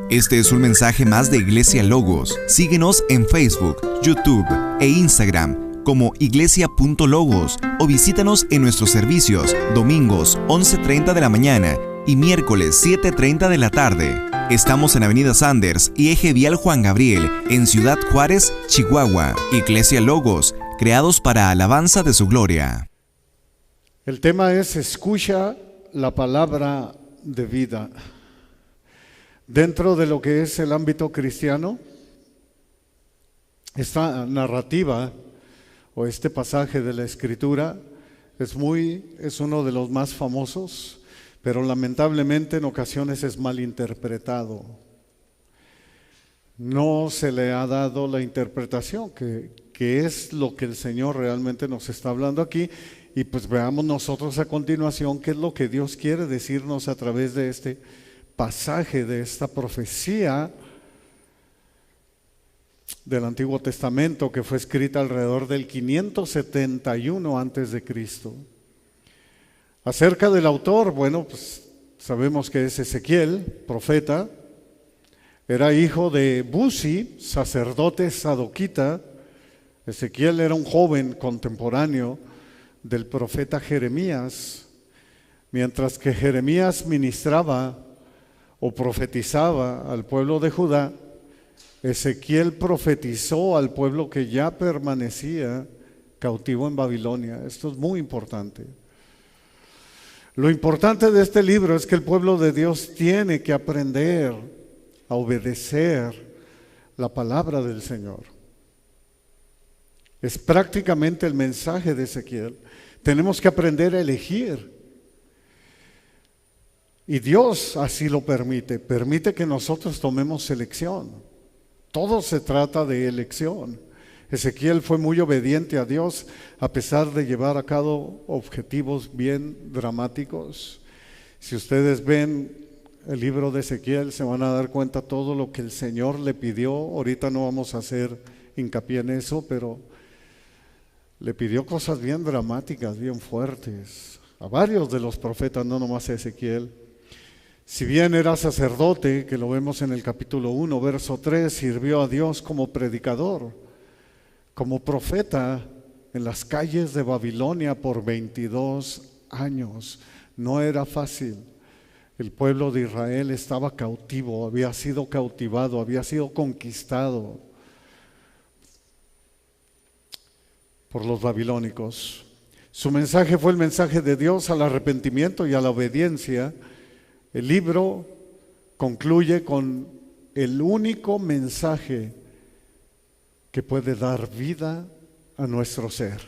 Este es un mensaje más de Iglesia Logos. Síguenos en Facebook, YouTube e Instagram como iglesia.logos o visítanos en nuestros servicios domingos 11:30 de la mañana y miércoles 7:30 de la tarde. Estamos en Avenida Sanders y Eje Vial Juan Gabriel, en Ciudad Juárez, Chihuahua. Iglesia Logos, creados para alabanza de su gloria. El tema es: escucha la palabra de vida. Dentro de lo que es el ámbito cristiano, esta narrativa o este pasaje de la Escritura es uno de los más famosos, pero lamentablemente en ocasiones es mal interpretado. No se le ha dado la interpretación que es lo que el Señor realmente nos está hablando aquí. Y pues veamos nosotros a continuación qué es lo que Dios quiere decirnos a través de este pasaje, de esta profecía del Antiguo Testamento que fue escrita alrededor del 571 antes de Cristo. Acerca del autor, bueno, pues sabemos que es Ezequiel, profeta. Era hijo de Buzi, sacerdote sadoquita. Ezequiel era un joven contemporáneo del profeta Jeremías. Mientras que Jeremías ministraba o profetizaba al pueblo de Judá, Ezequiel profetizó al pueblo que ya permanecía cautivo en Babilonia. Esto es muy importante. Lo importante de este libro es que el pueblo de Dios tiene que aprender a obedecer la palabra del Señor. Es prácticamente el mensaje de Ezequiel. Tenemos que aprender a elegir. Y Dios así lo permite que nosotros tomemos elección. Todo se trata de elección. Ezequiel fue muy obediente a Dios a pesar de llevar a cabo objetivos bien dramáticos. Si ustedes ven el libro de Ezequiel, se van a dar cuenta todo lo que el Señor le pidió. Ahorita no vamos a hacer hincapié en eso, pero le pidió cosas bien dramáticas, bien fuertes, a varios de los profetas, no nomás a Ezequiel. Si bien era sacerdote, que lo vemos en el capítulo 1, verso 3, sirvió a Dios como predicador, como profeta en las calles de Babilonia por 22 años. No era fácil. El pueblo de Israel estaba cautivo, había sido cautivado, había sido conquistado por los babilónicos. Su mensaje fue el mensaje de Dios al arrepentimiento y a la obediencia. El libro concluye con el único mensaje que puede dar vida a nuestro ser.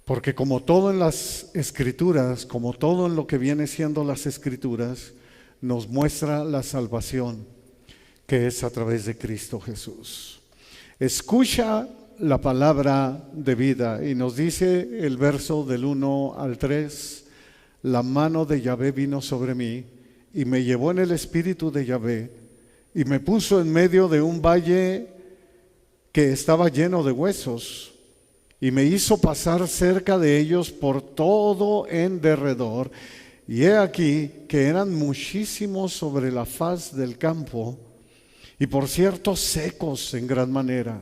Porque como todo en las Escrituras, como todo en lo que viene siendo las Escrituras, nos muestra la salvación que es a través de Cristo Jesús. Escucha la palabra de vida, y nos dice el verso del 1 al 3: la mano de Yahvé vino sobre mí y me llevó en el espíritu de Yahvé y me puso en medio de un valle que estaba lleno de huesos y me hizo pasar cerca de ellos por todo en derredor, y he aquí que eran muchísimos sobre la faz del campo y por cierto secos en gran manera.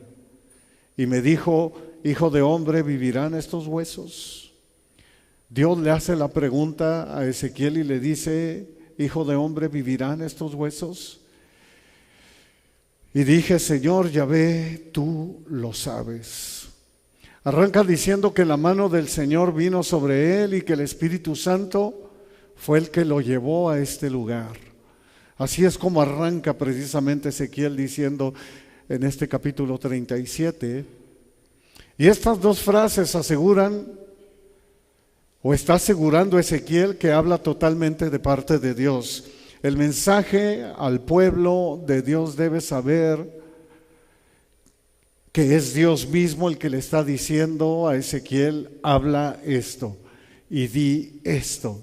Y me dijo: hijo de hombre, ¿vivirán estos huesos? Dios le hace la pregunta a Ezequiel y le dice: hijo de hombre, ¿vivirán estos huesos? Y dije: Señor Yahvé, tú lo sabes. Arranca diciendo que la mano del Señor vino sobre él y que el Espíritu Santo fue el que lo llevó a este lugar. Así es como arranca precisamente Ezequiel diciendo en este capítulo 37. Y estas dos frases aseguran, o está asegurando Ezequiel, que habla totalmente de parte de Dios. El mensaje al pueblo de Dios debe saber que es Dios mismo el que le está diciendo a Ezequiel: habla esto y di esto.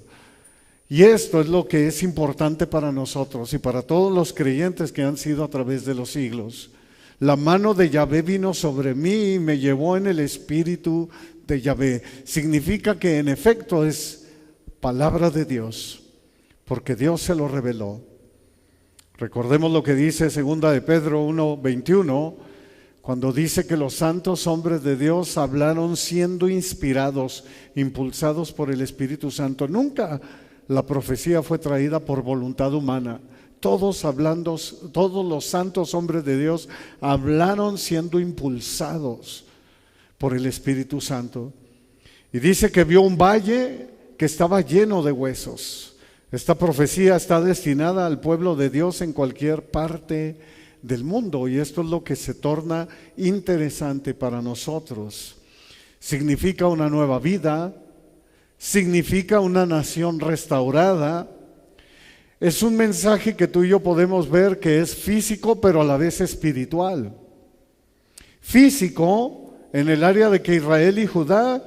Y esto es lo que es importante para nosotros y para todos los creyentes que han sido a través de los siglos. La mano de Yahvé vino sobre mí y me llevó en el espíritu de Yahvé. Significa que en efecto es palabra de Dios, porque Dios se lo reveló. Recordemos lo que dice 2 de Pedro 1:21, cuando dice que los santos hombres de Dios hablaron siendo inspirados, impulsados por el Espíritu Santo. Nunca la profecía fue traída por voluntad humana. Todos los santos hombres de Dios hablaron siendo impulsados por el Espíritu Santo. Y dice que vio un valle que estaba lleno de huesos. Esta profecía está destinada al pueblo de Dios en cualquier parte del mundo, y esto es lo que se torna interesante para nosotros. Significa una nueva vida, significa una nación restaurada. Es un mensaje que tú y yo podemos ver que es físico, pero a la vez espiritual. Físico en el área de que Israel y Judá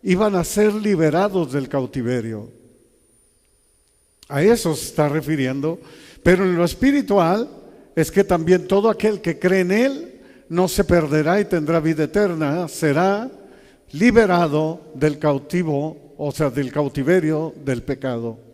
iban a ser liberados del cautiverio. A eso se está refiriendo. Pero en lo espiritual es que también todo aquel que cree en Él no se perderá y tendrá vida eterna. Será liberado del cautivo, o sea, del cautiverio del pecado.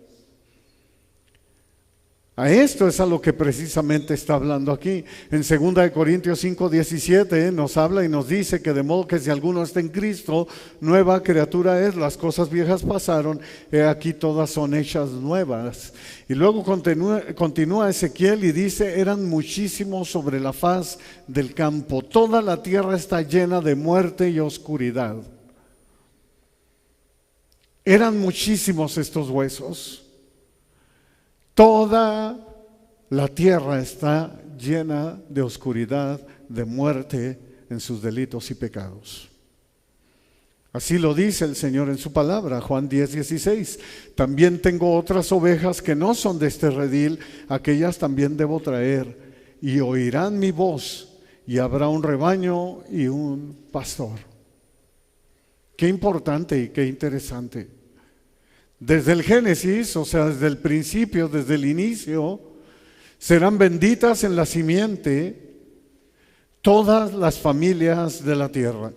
A esto es a lo que precisamente está hablando aquí. En 2 de Corintios 5:17 nos habla y nos dice que de modo que si alguno está en Cristo, nueva criatura es, las cosas viejas pasaron, he aquí todas son hechas nuevas. Y luego continúa Ezequiel y dice, eran muchísimos sobre la faz del campo, toda la tierra está llena de muerte y oscuridad. Eran muchísimos estos huesos. Toda la tierra está llena de oscuridad, de muerte en sus delitos y pecados. Así lo dice el Señor en su palabra, Juan 10:16. También tengo otras ovejas que no son de este redil, aquellas también debo traer, y oirán mi voz, y habrá un rebaño y un pastor. Qué importante y qué interesante. Desde el Génesis, o sea, desde el principio, desde el inicio, serán benditas en la simiente todas las familias de la tierra.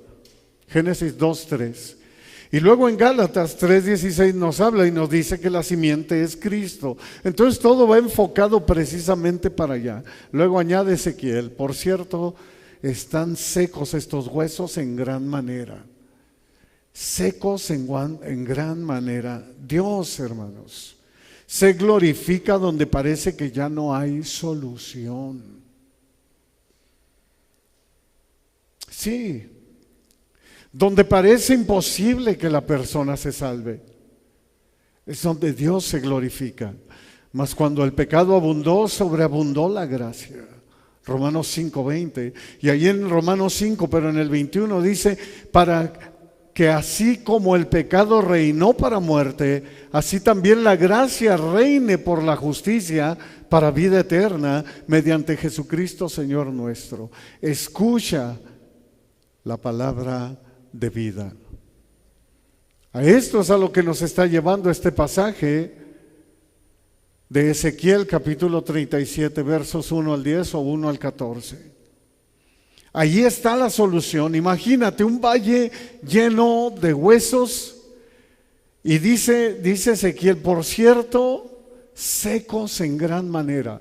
Génesis 2:3. Y luego en Gálatas 3:16 nos habla y nos dice que la simiente es Cristo. Entonces todo va enfocado precisamente para allá. Luego añade Ezequiel, por cierto, están secos estos huesos en gran manera. Secos en gran manera. Dios, hermanos, se glorifica donde parece que ya no hay solución. Sí, donde parece imposible que la persona se salve, es donde Dios se glorifica. Mas cuando el pecado abundó, sobreabundó la gracia. Romanos 5:20. Y ahí en Romanos 5, pero en el 21 dice, para que así como el pecado reinó para muerte, así también la gracia reine por la justicia para vida eterna mediante Jesucristo Señor nuestro. Escucha la palabra de vida. A esto es a lo que nos está llevando este pasaje de Ezequiel capítulo 37 versos 1 al 10 o 1 al 14. Allí está la solución. Imagínate un valle lleno de huesos y dice Ezequiel, por cierto, secos en gran manera.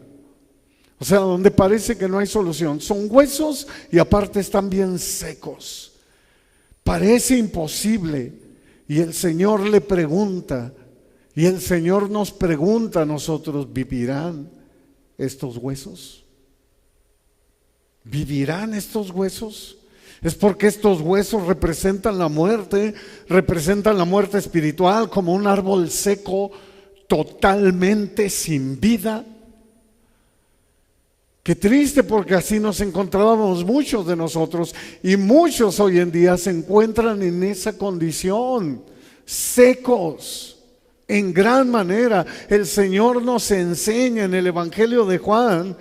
O sea, donde parece que no hay solución. Son huesos y aparte están bien secos. Parece imposible. Y el Señor le pregunta, y el Señor nos pregunta a nosotros, ¿vivirán estos huesos? ¿Vivirán estos huesos? Es porque estos huesos representan la muerte espiritual, como un árbol seco, totalmente sin vida. Qué triste, porque así nos encontrábamos muchos de nosotros, y muchos hoy en día se encuentran en esa condición, secos en gran manera. El Señor nos enseña en el Evangelio de Juan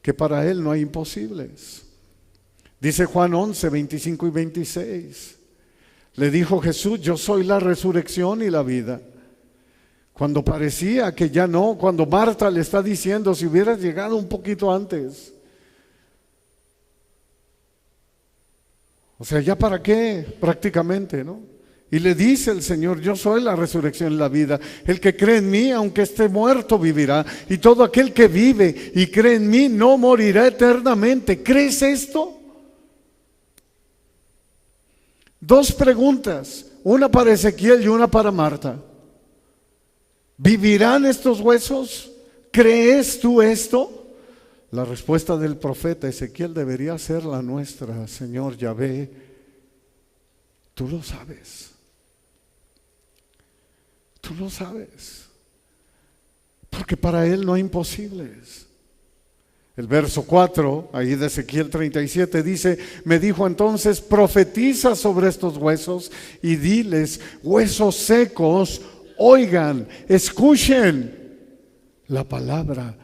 que para Él no hay imposibles. Dice Juan 11, 25 y 26. Le dijo Jesús, yo soy la resurrección y la vida. Cuando parecía que ya no, cuando Marta le está diciendo, si hubieras llegado un poquito antes. O sea, ¿ya para qué? Prácticamente, ¿no? Y le dice el Señor: yo soy la resurrección y la vida. El que cree en mí, aunque esté muerto, vivirá. Y todo aquel que vive y cree en mí no morirá eternamente. ¿Crees esto? Dos preguntas, una para Ezequiel y una para Marta. ¿Vivirán estos huesos? ¿Crees tú esto? La respuesta del profeta Ezequiel debería ser la nuestra. Señor Yahvé, tú lo sabes. Tú lo sabes. Porque para Él no hay imposibles. El verso 4, ahí de Ezequiel 37, dice: me dijo entonces: profetiza sobre estos huesos y diles: huesos secos, oigan, escuchen la palabra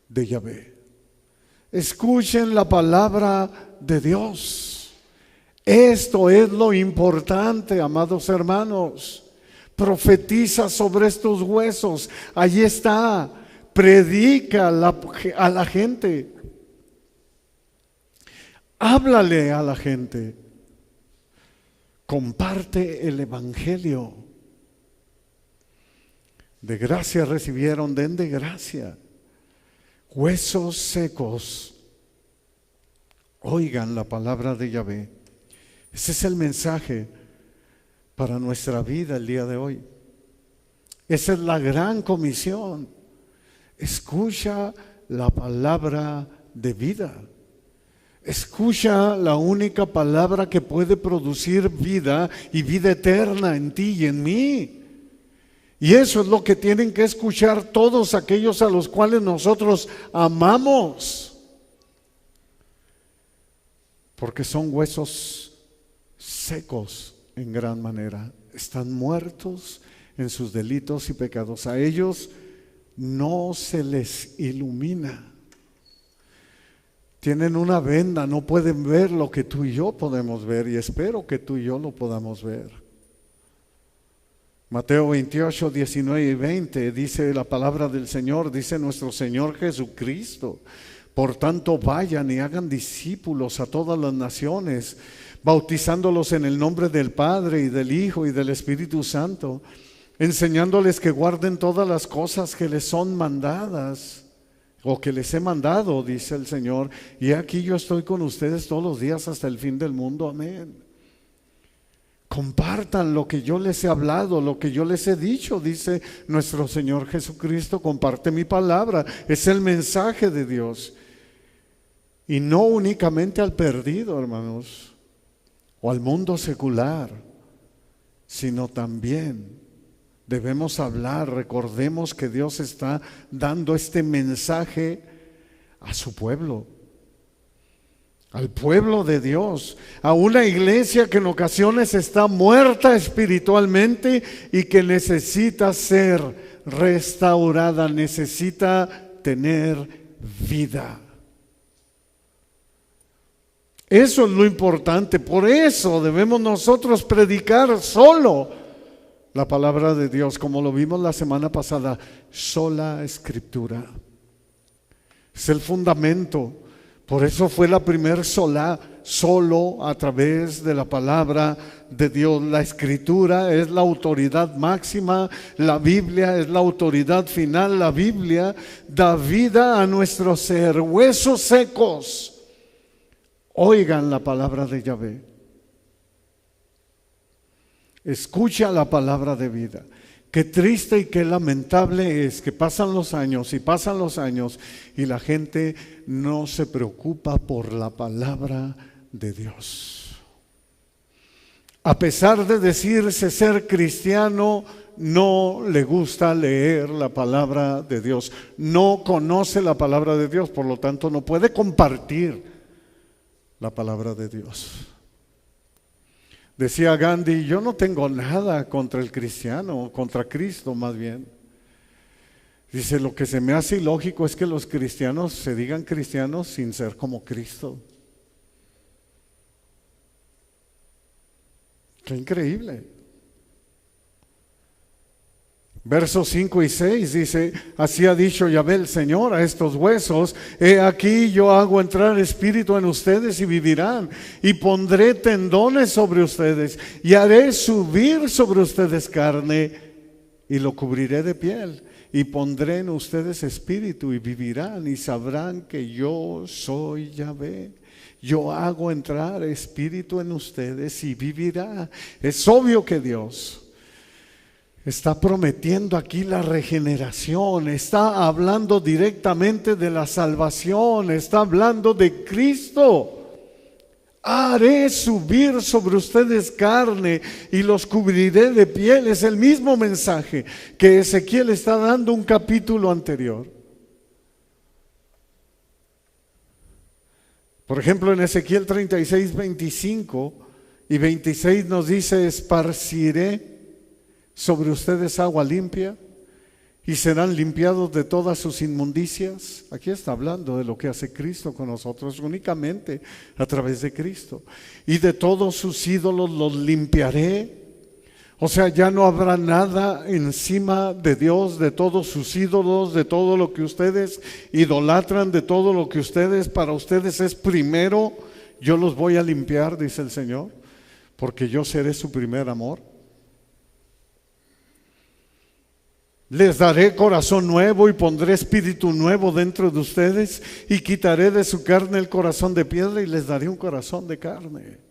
de Yahvé. Escuchen la palabra de Dios. Esto es lo importante, amados hermanos. Profetiza sobre estos huesos. Allí está. Predica a la gente. Háblale a la gente. Comparte el evangelio. De gracia recibieron, den de gracia. Huesos secos, oigan la palabra de Yahvé. Ese es el mensaje para nuestra vida el día de hoy. Esa es la gran comisión. Escucha la palabra de vida. Escucha la única palabra que puede producir vida y vida eterna en ti y en mí. Y eso es lo que tienen que escuchar todos aquellos a los cuales nosotros amamos. Porque son huesos secos en gran manera. Están muertos en sus delitos y pecados. A ellos no se les ilumina. Tienen una venda, no pueden ver lo que tú y yo podemos ver, y espero que tú y yo lo podamos ver. Mateo 28, 19 y 20 dice la palabra del Señor, dice nuestro Señor Jesucristo: por tanto vayan y hagan discípulos a todas las naciones, bautizándolos en el nombre del Padre y del Hijo y del Espíritu Santo, enseñándoles que guarden todas las cosas que les son mandadas, o que les he mandado, dice el Señor, y aquí yo estoy con ustedes todos los días hasta el fin del mundo. Amén. Compartan lo que yo les he hablado, lo que yo les he dicho, dice nuestro Señor Jesucristo. Comparte mi palabra, es el mensaje de Dios. Y no únicamente al perdido, hermanos, o al mundo secular, sino también debemos hablar. Recordemos que Dios está dando este mensaje a su pueblo, al pueblo de Dios, a una iglesia que en ocasiones está muerta espiritualmente y que necesita ser restaurada, necesita tener vida. Eso es lo importante. Por eso debemos nosotros predicar solo la palabra de Dios, como lo vimos la semana pasada. Sola Escritura es el fundamento. Por eso fue la primer sola, solo a través de la palabra de Dios. La Escritura es la autoridad máxima, la Biblia es la autoridad final. La Biblia da vida a nuestro ser. Huesos secos, oigan la palabra de Yahvé. Escucha la palabra de vida. Qué triste y qué lamentable es que pasan los años y la gente no se preocupa por la palabra de Dios. A pesar de decirse ser cristiano, no le gusta leer la palabra de Dios. No conoce la palabra de Dios, por lo tanto no puede compartir la palabra de Dios. Decía Gandhi: yo no tengo nada contra el cristiano, contra Cristo más bien. Dice: lo que se me hace ilógico es que los cristianos se digan cristianos sin ser como Cristo. Qué increíble. Versos 5 y 6 dice: así ha dicho Yahvé el Señor a estos huesos: he aquí yo hago entrar espíritu en ustedes y vivirán, y pondré tendones sobre ustedes, y haré subir sobre ustedes carne, y lo cubriré de piel, y pondré en ustedes espíritu, y vivirán, y sabrán que yo soy Yahvé. Yo hago entrar espíritu en ustedes y vivirá. Es obvio que Dios está prometiendo aquí la regeneración, está hablando directamente de la salvación, está hablando de Cristo. Haré subir sobre ustedes carne y los cubriré de piel. Es el mismo mensaje que Ezequiel está dando un capítulo anterior. Por ejemplo, en Ezequiel 36, 25 y 26 nos dice: esparciré sobre ustedes agua limpia y serán limpiados de todas sus inmundicias. Aquí está hablando de lo que hace Cristo con nosotros, únicamente a través de Cristo. Y de todos sus ídolos los limpiaré. O sea, ya no habrá nada encima de Dios, de todos sus ídolos, de todo lo que ustedes idolatran, de todo lo que para ustedes es primero. Yo los voy a limpiar, dice el Señor, porque yo seré su primer amor. Les daré corazón nuevo y pondré espíritu nuevo dentro de ustedes, y quitaré de su carne el corazón de piedra y les daré un corazón de carne.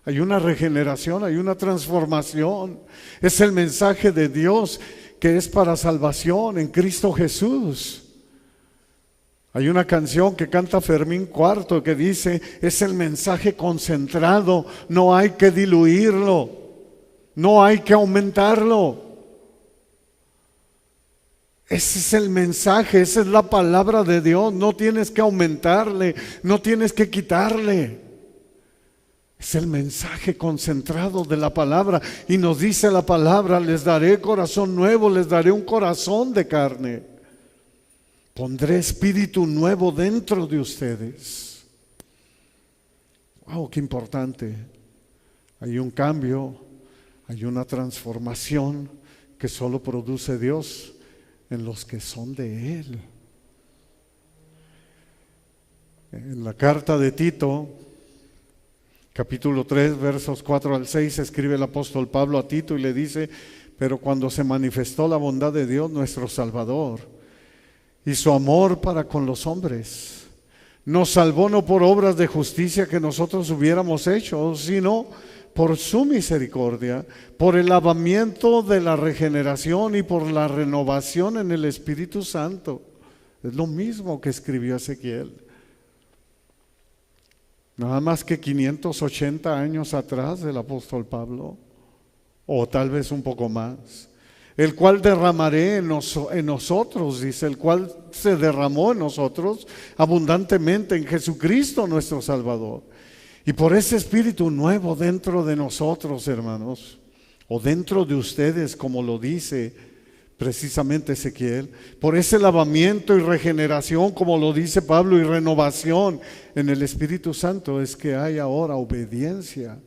Hay una regeneración, hay una transformación. Es el mensaje de Dios que es para salvación en Cristo Jesús. Hay una canción que canta Fermín Cuarto que dice: es el mensaje concentrado, no hay que diluirlo, no hay que aumentarlo. Ese es el mensaje, esa es la palabra de Dios. No tienes que aumentarle, no tienes que quitarle. Es el mensaje concentrado de la palabra. Y nos dice la palabra: les daré corazón nuevo, les daré un corazón de carne. Pondré espíritu nuevo dentro de ustedes. Wow, qué importante. Hay un cambio, hay una transformación que solo produce Dios en los que son de Él. En la carta de Tito, capítulo 3, versos 4 al 6, escribe el apóstol Pablo a Tito y le dice: pero cuando se manifestó la bondad de Dios nuestro Salvador y su amor para con los hombres, nos salvó no por obras de justicia que nosotros hubiéramos hecho, sino por su misericordia, por el lavamiento de la regeneración y por la renovación en el Espíritu Santo. Es lo mismo que escribió Ezequiel. Nada más que 580 años atrás del apóstol Pablo, o tal vez un poco más. El cual derramaré en nosotros, dice, el cual se derramó en nosotros abundantemente en Jesucristo nuestro Salvador. Y por ese espíritu nuevo dentro de nosotros, hermanos, o dentro de ustedes, como lo dice precisamente Ezequiel, por ese lavamiento y regeneración, como lo dice Pablo, y renovación en el Espíritu Santo, es que hay ahora obediencia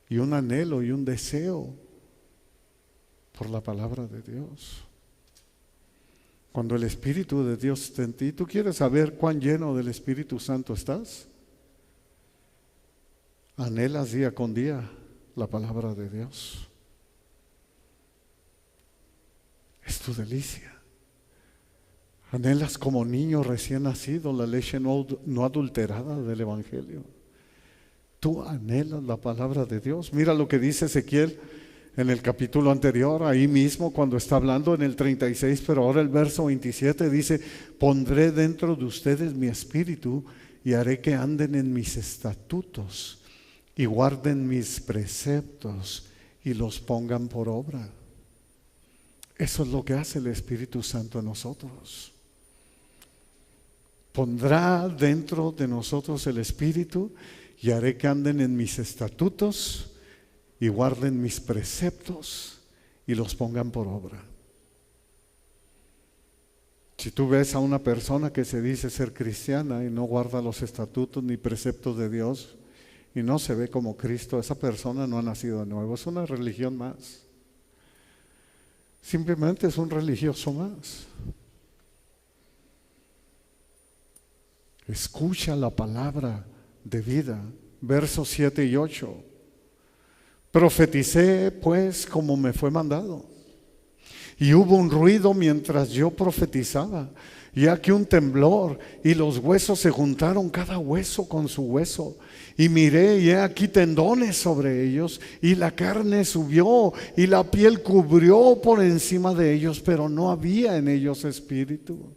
y un anhelo y un deseo por la palabra de Dios. Cuando el Espíritu de Dios está en ti, ¿tú quieres saber cuán lleno del Espíritu Santo estás? Anhelas día con día la palabra de Dios. Es tu delicia. Anhelas como niño recién nacido la leche no adulterada del Evangelio. Tú anhelas la palabra de Dios. Mira lo que dice Ezequiel en el capítulo anterior, ahí mismo cuando está hablando en el 36, pero ahora el verso 27 dice: pondré dentro de ustedes mi espíritu y haré que anden en mis estatutos y guarden mis preceptos y los pongan por obra. Eso es lo que hace el Espíritu Santo en nosotros. Pondrá dentro de nosotros el Espíritu y haré que anden en mis estatutos y guarden mis preceptos y los pongan por obra. Si tú ves a una persona que se dice ser cristiana y no guarda los estatutos ni preceptos de Dios y no se ve como Cristo, esa persona no ha nacido de nuevo, es una religión más. simplemente es un religioso más. Escucha la palabra de vida. Versos 7 y 8. Profeticé pues como me fue mandado. Y hubo un ruido mientras yo profetizaba, y aquí un temblor, y los huesos se juntaron cada hueso con su hueso. Y miré, y he aquí tendones sobre ellos, y la carne subió, y la piel cubrió por encima de ellos, pero no había en ellos espíritu.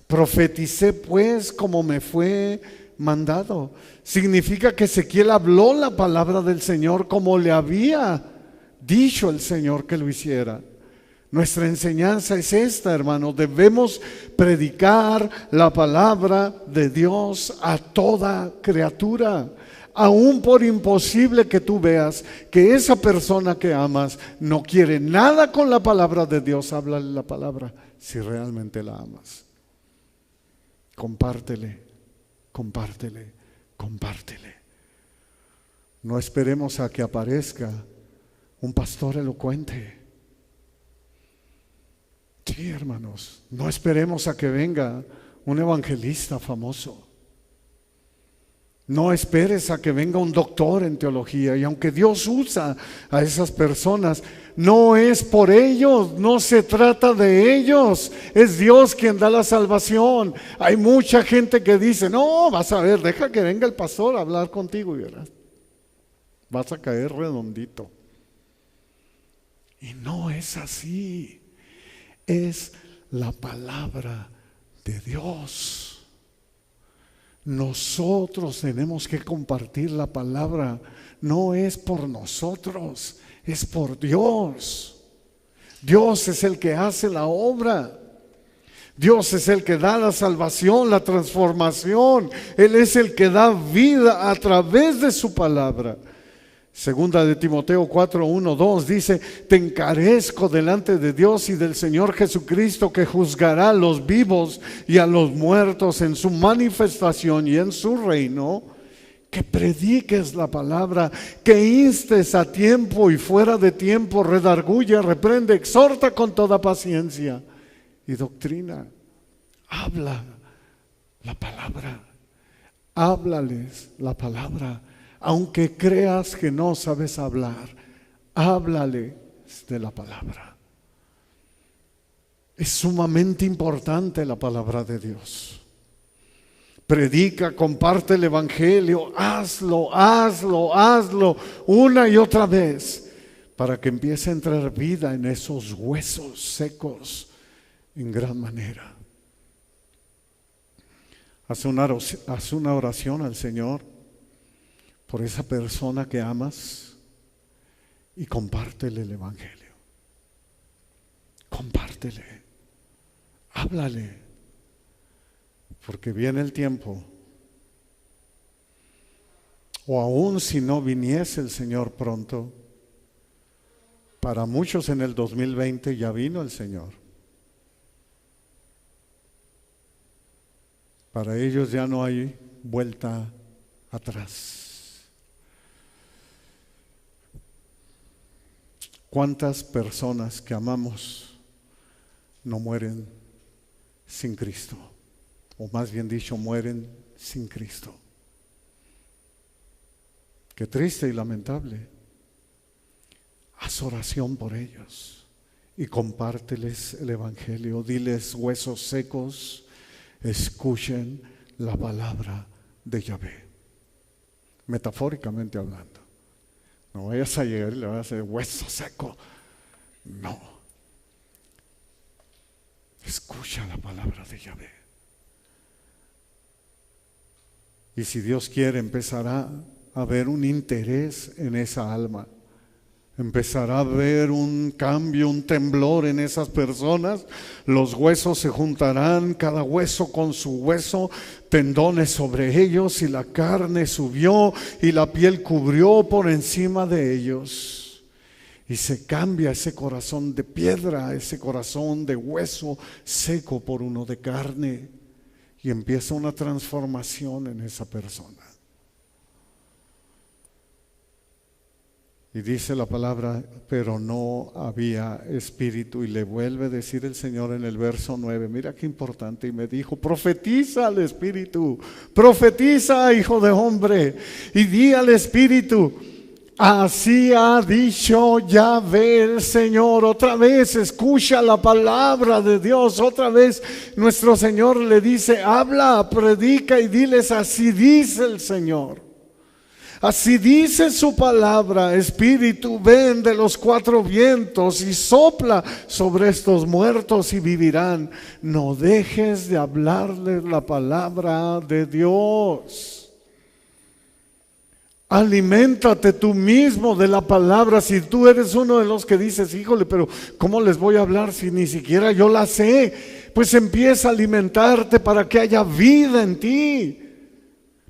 Profeticé pues como me fue mandado. Significa que Ezequiel habló la palabra del Señor como le había dicho el Señor que lo hiciera. Nuestra enseñanza es esta, hermanos. Debemos predicar la palabra de Dios a toda criatura. Aún por imposible que tú veas que esa persona que amas no quiere nada con la palabra de Dios, háblale la palabra si realmente la amas. Compártele, compártele, compártele. No esperemos a que aparezca un pastor elocuente. Sí, hermanos, no esperemos a que venga un evangelista famoso. No esperes a que venga un doctor en teología. Y aunque Dios usa a esas personas, no es por ellos, no se trata de ellos. Es Dios quien da la salvación. Hay mucha gente que dice, no, vas a ver, deja que venga el pastor a hablar contigo y verás, vas a caer redondito. Y no es así. Es la palabra de Dios. Nosotros tenemos que compartir la palabra. No es por nosotros, es por Dios. Dios es el que hace la obra. Dios es el que da la salvación, la transformación. Él es el que da vida a través de su palabra. Segunda de Timoteo 4, 1, 2 dice: te encarezco delante de Dios y del Señor Jesucristo, que juzgará a los vivos y a los muertos en su manifestación y en su reino, que prediques la palabra, que instes a tiempo y fuera de tiempo, redarguye, reprende, exhorta con toda paciencia y doctrina. Habla la palabra, háblales la palabra. Aunque creas que no sabes hablar, háblales de la palabra. Es sumamente importante la palabra de Dios. Predica, comparte el evangelio, hazlo una y otra vez, para que empiece a entrar vida en esos huesos secos en gran manera. Haz una oración al Señor por esa persona que amas y compártele el evangelio. Compártele, háblale, porque viene el tiempo, o aún si no viniese el Señor pronto, para muchos en el 2020 ya vino el Señor. Para ellos ya no hay vuelta atrás. ¿Cuántas personas que amamos no mueren sin Cristo? O más bien dicho, mueren sin Cristo. Qué triste y lamentable. Haz oración por ellos y compárteles el evangelio. Diles: huesos secos, escuchen la palabra de Yahvé. Metafóricamente hablando. No vayas a llegar y le vas a hacer hueso seco. No. Escucha la palabra de Yahvé. Y si Dios quiere, empezará a haber un interés en esa alma. Empezará a haber un cambio, un temblor en esas personas. Los huesos se juntarán, cada hueso con su hueso, tendones sobre ellos, y la carne subió y la piel cubrió por encima de ellos. Y se cambia ese corazón de piedra, ese corazón de hueso seco por uno de carne. Y empieza una transformación en esa persona. Y dice la palabra, pero no había espíritu. Y le vuelve a decir el Señor en el verso 9, mira qué importante, y me dijo, profetiza al espíritu, profetiza, hijo de hombre, y di al espíritu, así ha dicho Yahvé el Señor. Otra vez escucha la palabra de Dios. Otra vez nuestro Señor le dice, habla, predica y diles, así dice el Señor. Así dice su palabra, espíritu, ven de los cuatro vientos y sopla sobre estos muertos y vivirán. No dejes de hablarles la palabra de Dios. Aliméntate tú mismo de la palabra. Si tú eres uno de los que dices, híjole, pero ¿cómo les voy a hablar si ni siquiera yo la sé? Pues empieza a alimentarte para que haya vida en ti,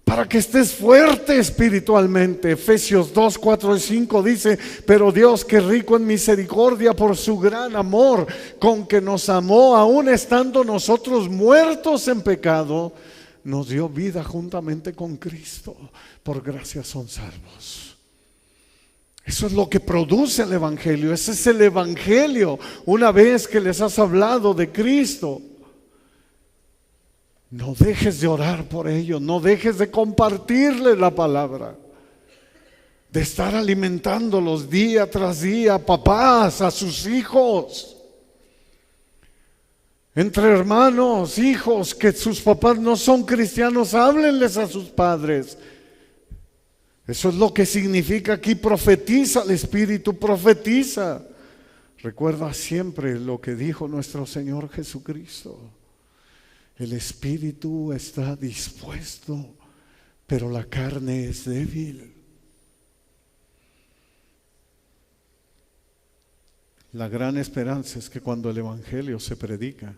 para que estés fuerte espiritualmente. Efesios 2, 4 y 5 dice, pero Dios, que rico en misericordia por su gran amor con que nos amó, aun estando nosotros muertos en pecado, nos dio vida juntamente con Cristo. Por gracia son salvos. Eso es lo que produce el Evangelio. Ese es el Evangelio. Una vez que les has hablado de Cristo, no dejes de orar por ellos, no dejes de compartirles la palabra, de estar alimentándolos día tras día, papás, a sus hijos, entre hermanos, hijos, que sus papás no son cristianos, háblenles a sus padres. Eso es lo que significa aquí, profetiza el Espíritu, profetiza. Recuerda siempre lo que dijo nuestro Señor Jesucristo. El espíritu está dispuesto, pero la carne es débil. La gran esperanza es que cuando el Evangelio se predica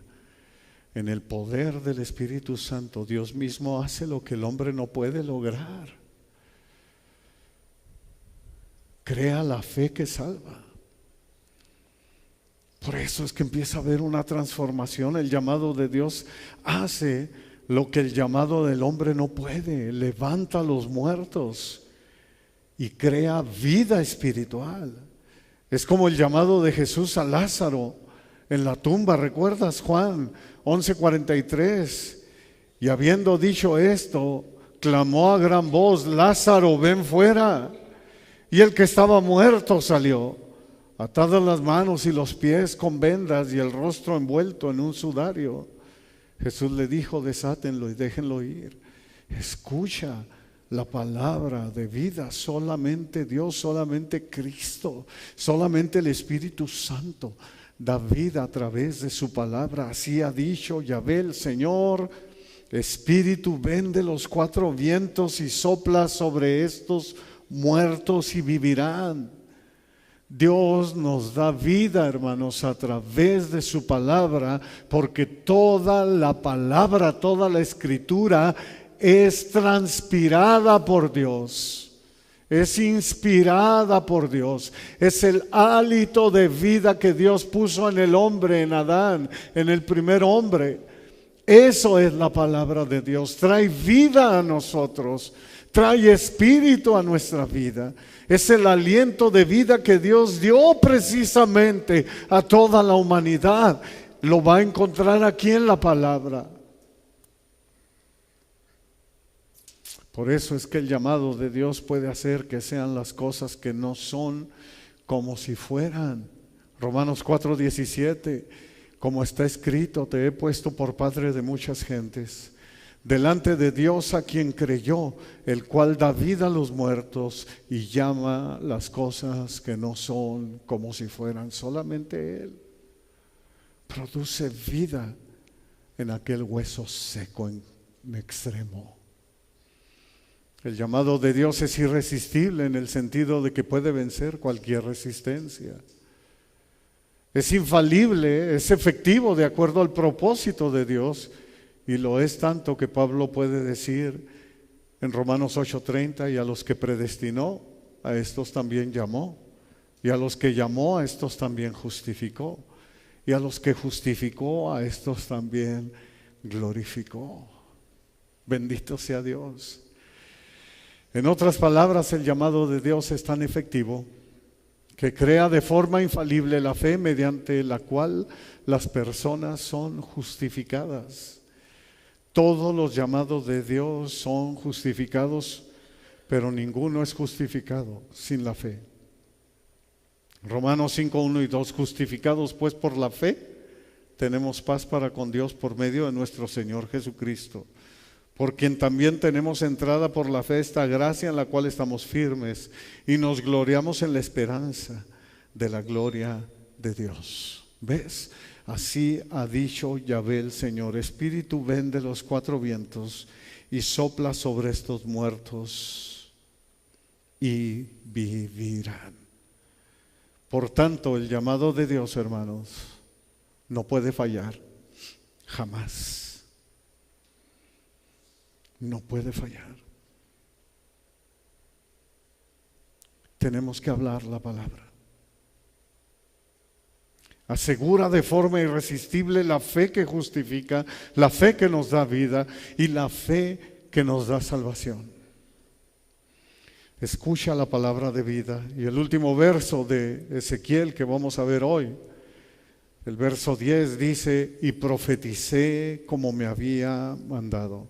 en el poder del Espíritu Santo, Dios mismo hace lo que el hombre no puede lograr. Crea la fe que salva. Por eso es que empieza a haber una transformación. El llamado de Dios hace lo que el llamado del hombre no puede. Levanta a los muertos y crea vida espiritual. Es como el llamado de Jesús a Lázaro en la tumba. ¿Recuerdas Juan 11:43? Y habiendo dicho esto, clamó a gran voz, Lázaro, ven fuera. Y el que estaba muerto salió, atadas las manos y los pies con vendas y el rostro envuelto en un sudario. Jesús le dijo, desátenlo y déjenlo ir. Escucha la palabra de vida. Solamente Dios, solamente Cristo, solamente el Espíritu Santo da vida a través de su palabra. Así ha dicho Yahvé el Señor. Espíritu, ven de los cuatro vientos y sopla sobre estos muertos y vivirán. Dios nos da vida, hermanos, a través de su palabra, porque toda la palabra, toda la escritura es transpirada por Dios, es inspirada por Dios, es el hálito de vida que Dios puso en el hombre, en Adán, en el primer hombre. Eso es la palabra de Dios, trae vida a nosotros, trae espíritu a nuestra vida. Es el aliento de vida que Dios dio precisamente a toda la humanidad. Lo va a encontrar aquí en la palabra. Por eso es que el llamado de Dios puede hacer que sean las cosas que no son como si fueran. Romanos 4:17, como está escrito, te he puesto por padre de muchas gentes, delante de Dios a quien creyó, el cual da vida a los muertos y llama las cosas que no son como si fueran. Solamente Él produce vida en aquel hueso seco en extremo. El llamado de Dios es irresistible en el sentido de que puede vencer cualquier resistencia. Es infalible, es efectivo de acuerdo al propósito de Dios. Y lo es tanto que Pablo puede decir en Romanos 8:30, y a los que predestinó, a estos también llamó, y a los que llamó, a estos también justificó, y a los que justificó, a estos también glorificó. Bendito sea Dios. En otras palabras, el llamado de Dios es tan efectivo que crea de forma infalible la fe mediante la cual las personas son justificadas. Todos los llamados de Dios son justificados, pero ninguno es justificado sin la fe. Romanos 5, 1 y 2, justificados pues por la fe, tenemos paz para con Dios por medio de nuestro Señor Jesucristo, por quien también tenemos entrada por la fe esta gracia en la cual estamos firmes y nos gloriamos en la esperanza de la gloria de Dios. ¿Ves? Así ha dicho Yahvé el Señor: Espíritu, ven de los cuatro vientos y sopla sobre estos muertos y vivirán. Por tanto, el llamado de Dios, hermanos, no puede fallar, jamás. No puede fallar. Tenemos que hablar la palabra. Asegura de forma irresistible la fe que justifica, la fe que nos da vida y la fe que nos da salvación. Escucha la palabra de vida. Y el último verso de Ezequiel que vamos a ver hoy, el verso 10 dice: y profeticé como me había mandado.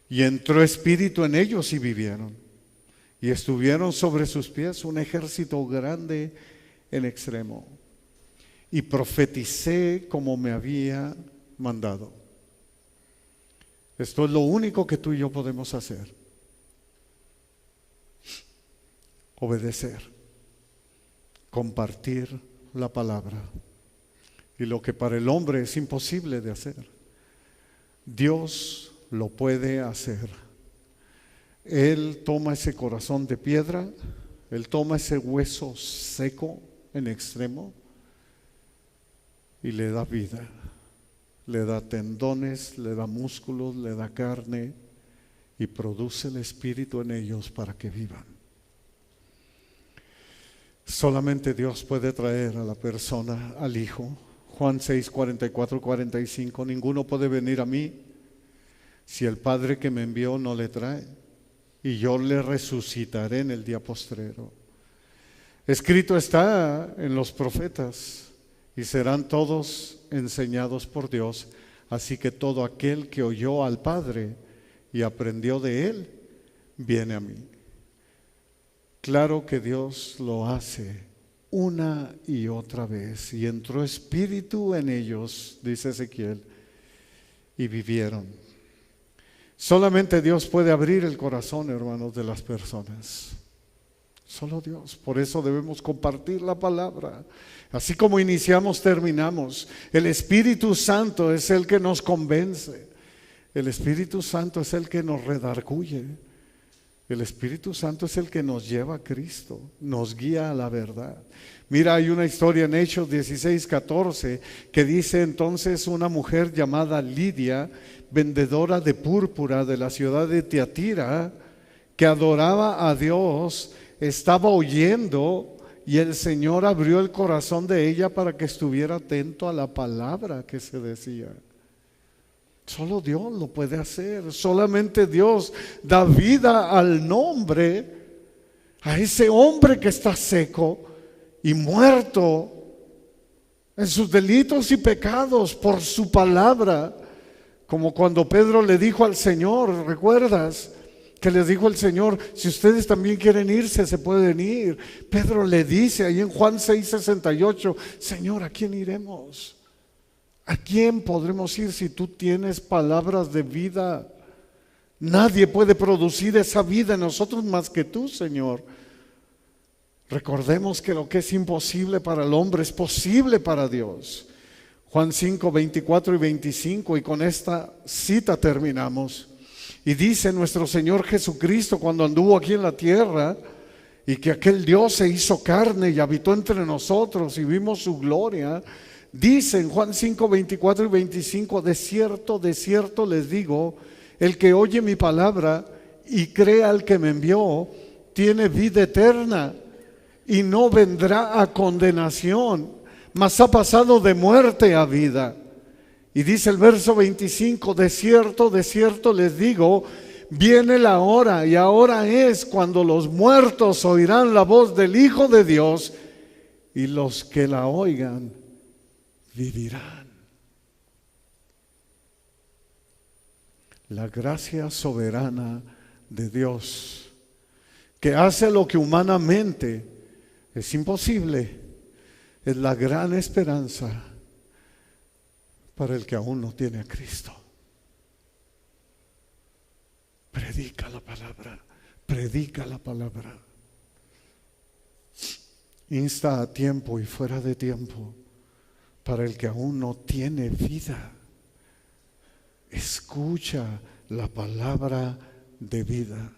Y entró espíritu en ellos y vivieron. Y estuvieron sobre sus pies un ejército grande en extremo. Y profeticé como me había mandado. Esto es lo único que tú y yo podemos hacer. Obedecer. Compartir la palabra. Y lo que para el hombre es imposible de hacer, Dios lo puede hacer. Él toma ese corazón de piedra, Él toma ese hueso seco en extremo y le da vida, le da tendones, le da músculos, le da carne y produce el Espíritu en ellos para que vivan. Solamente Dios puede traer a la persona, al Hijo. Juan 6, 44, 45, ninguno puede venir a mí si el Padre que me envió no le trae, y yo le resucitaré en el día postrero. Escrito está en los profetas: y serán todos enseñados por Dios, así que todo aquel que oyó al Padre y aprendió de Él, viene a mí. Claro que Dios lo hace una y otra vez. Y entró espíritu en ellos, dice Ezequiel, y vivieron. Solamente Dios puede abrir el corazón, hermanos, de las personas. Solo Dios. Por eso debemos compartir la palabra. Así como iniciamos, terminamos. El Espíritu Santo es el que nos convence. El Espíritu Santo es el que nos redarguye. El Espíritu Santo es el que nos lleva a Cristo, nos guía a la verdad. Mira, hay una historia en Hechos 16, 14 que dice: entonces una mujer llamada Lidia, vendedora de púrpura de la ciudad de Tiatira, que adoraba a Dios, estaba oyendo, y el Señor abrió el corazón de ella para que estuviera atento a la palabra que se decía. Solo Dios lo puede hacer. Solamente Dios da vida al nombre, a ese hombre que está seco y muerto en sus delitos y pecados por su palabra. Como cuando Pedro le dijo al Señor, ¿recuerdas? Que les dijo el Señor: si ustedes también quieren irse, se pueden ir. Pedro le dice ahí en Juan 6:68, Señor, ¿a quién iremos? ¿A quién podremos ir si tú tienes palabras de vida? Nadie puede producir esa vida en nosotros más que tú, Señor. Recordemos que lo que es imposible para el hombre es posible para Dios. Juan 5, 24 y 25, y con esta cita terminamos. Y dice nuestro Señor Jesucristo, cuando anduvo aquí en la tierra, y que aquel Dios se hizo carne y habitó entre nosotros y vimos su gloria. Dice en Juan 5, 24 y 25, de cierto les digo, el que oye mi palabra y cree al que me envió, tiene vida eterna y no vendrá a condenación, mas ha pasado de muerte a vida. Y dice el verso 25, de cierto les digo, viene la hora, y ahora es cuando los muertos oirán la voz del Hijo de Dios, y los que la oigan vivirán. La gracia soberana de Dios, que hace lo que humanamente es imposible, es la gran esperanza para el que aún no tiene a Cristo. Predica la palabra, predica la palabra. Insta a tiempo y fuera de tiempo para el que aún no tiene vida. Escucha la palabra de vida.